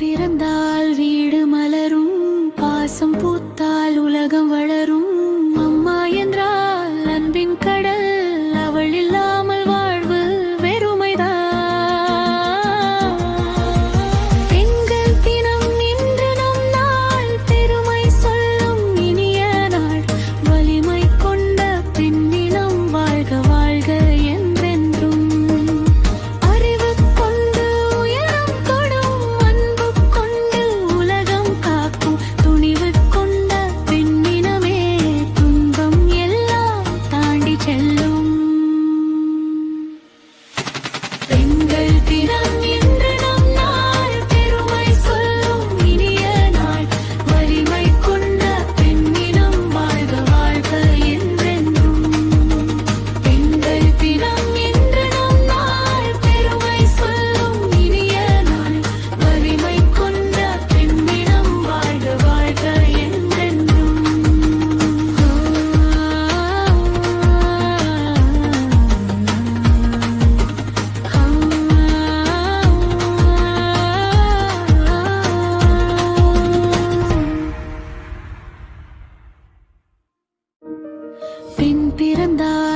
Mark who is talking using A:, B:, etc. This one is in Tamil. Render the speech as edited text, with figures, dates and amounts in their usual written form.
A: பிறந்தால் வீடு மலரும், பாசம் பூத்தால் உலகம் வளரும். அம்மா என்றால் அன்பின் கடல், அவள் இல்லாமல் வாழ்வு வெறுமைதான். பெண்கள் தினம் இன்று நம் நாள், பெருமை சொல்லும் இனிய நாள். வலிமை கொண்ட பெண்ணினம் வாழ்க வாழ்க என்றென்றும். அறிவு கொண்டு உயரம் தொடும், அன்பு கொண்டு உலகம் காக்கும். துணிவு கொண்ட பெண்ணினமே துன்பம் எல்லாம் தாண்டி செல்லும். பெண்கள் தினம் இன்று நம் நாள், பெருமை சொல்லும் இனிய நாள். வலிமை கொண்ட பெண்ணினம் வாழ்க வாழ்க என்றென்றும். பெண்கள் தினம் இன்று நம் நாள், பெருமை சொல்லும் இனிய நாள். வலிமை கொண்ட பெண்ணினம் வாழ்க வாழ்க என்றென்றும். பெண் பிறந்தால்